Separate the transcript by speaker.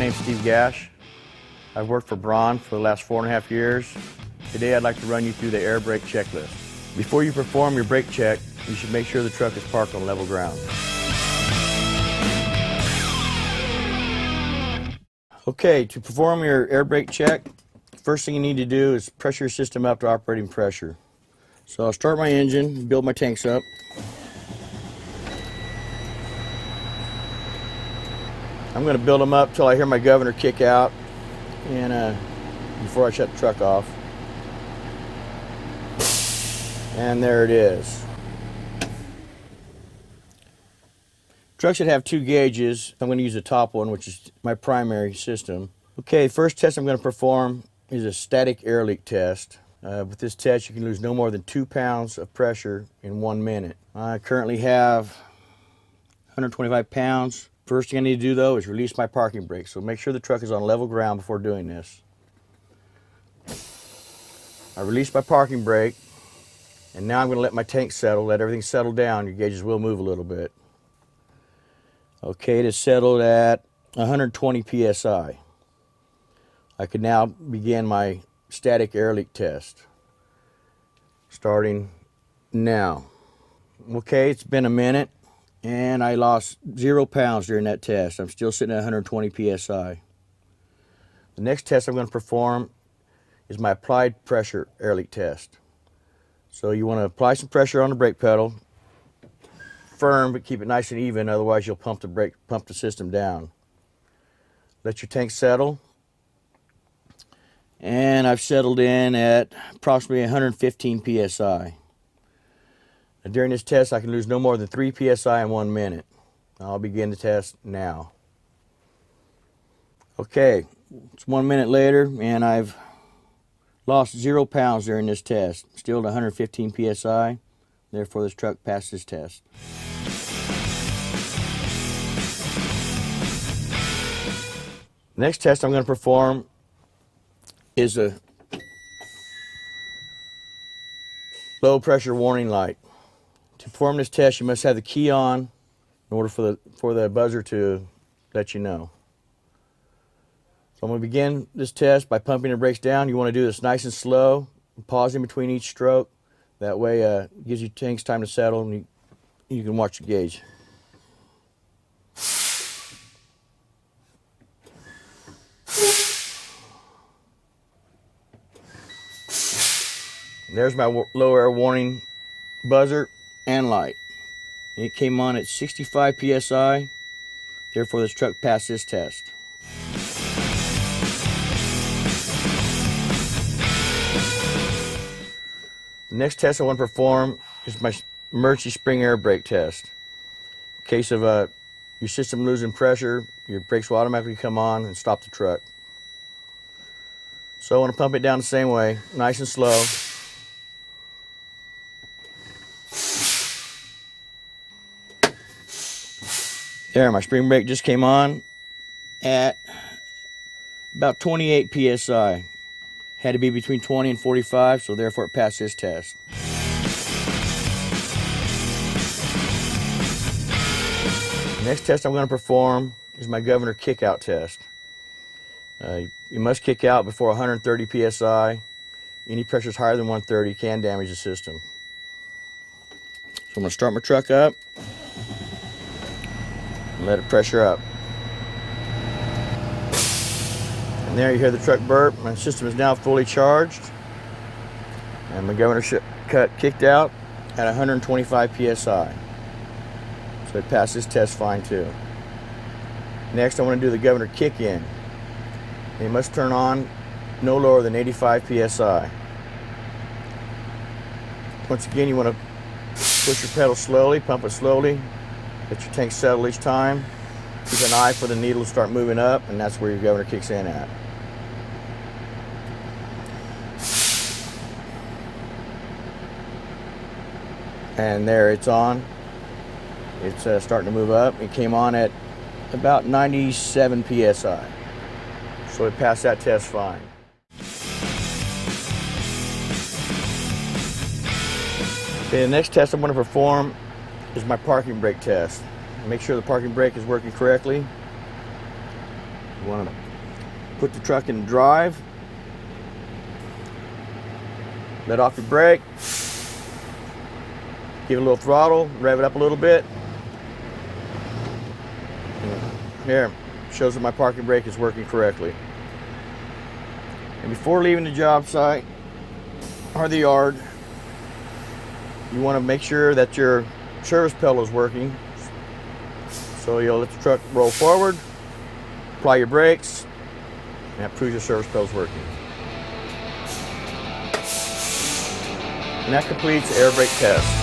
Speaker 1: name's Steve Gash. I've worked for Braun for the last 4.5 years. Today I'd like to run you through the air brake checklist. Before you perform your brake check, you should make sure the truck is parked on level ground. Okay, to perform your air brake check, first thing you need to do is pressure your system up to operating pressure. So I'll start my engine, build my tanks up. I'm going to build them up till I hear my governor kick out and before I shut the truck off. And there it is. Truck should have 2 gauges. I'm going to use the top one, which is my primary system. Okay, first test I'm going to perform is a static air leak test. With this test, you can lose no more than 2 pounds of pressure in 1 minute. I currently have 125 pounds. First thing I need to do though is release my parking brake. So make sure the truck is on level ground before doing this. I release my parking brake, and now I'm going to let my tank settle, let everything settle down. Your gauges will move a little bit. Okay, it is settled at 120 psi. I can now begin my static air leak test. Starting now. Okay, it's been a minute. And I lost 0 pounds during that test. I'm still sitting at 120 psi. The next test I'm going to perform is my applied pressure air leak test. So you want to apply some pressure on the brake pedal, firm, but keep it nice and even, otherwise you'll pump the system down. Let your tank settle. And I've settled in at approximately 115 psi. During this test, I can lose no more than 3 psi in 1 minute. I'll begin the test now. Okay, it's 1 minute later, and I've lost 0 pounds during this test. Still at 115 psi. Therefore, this truck passed this test. Next test I'm going to perform is a low pressure warning light. To perform this test, you must have the key on in order for the buzzer to let you know. So I'm going to begin this test by pumping the brakes down. You want to do this nice and slow, pausing between each stroke. That way it gives your tanks time to settle, and you can watch the gauge. There's my low air warning buzzer and light. It came on at 65 psi. Therefore, this truck passed this test. The next test I want to perform is my emergency spring air brake test. In case of your system losing pressure, your brakes will automatically come on and stop the truck. So I want to pump it down the same way, nice and slow. There, my spring brake just came on at about 28 psi. Had to be between 20 and 45, so therefore it passed this test. The next test I'm going to perform is my governor kick-out test. You must kick out before 130 psi. Any pressures higher than 130 can damage the system. So I'm going to start my truck up. Let it pressure up. And there you hear the truck burp. My system is now fully charged. And my governor kicked out at 125 psi. So it passed this test fine too. Next I want to do the governor kick in. And you must turn on no lower than 85 psi. Once again, you want to push your pedal slowly, pump it slowly. Let your tank settle each time. Keep an eye for the needle to start moving up, and that's where your governor kicks in at. And there it's on. It's starting to move up. It came on at about 97 psi. So it passed that test fine. Okay, the next test I'm going to perform is my parking brake test. Make sure the parking brake is working correctly. You want to put the truck in drive, let off your brake, give it a little throttle, rev it up a little bit. Here, shows that my parking brake is working correctly. And before leaving the job site or the yard, you want to make sure that your service pedal is working. So you'll let the truck roll forward, apply your brakes, and that proves your service pedal is working. And that completes the air brake test.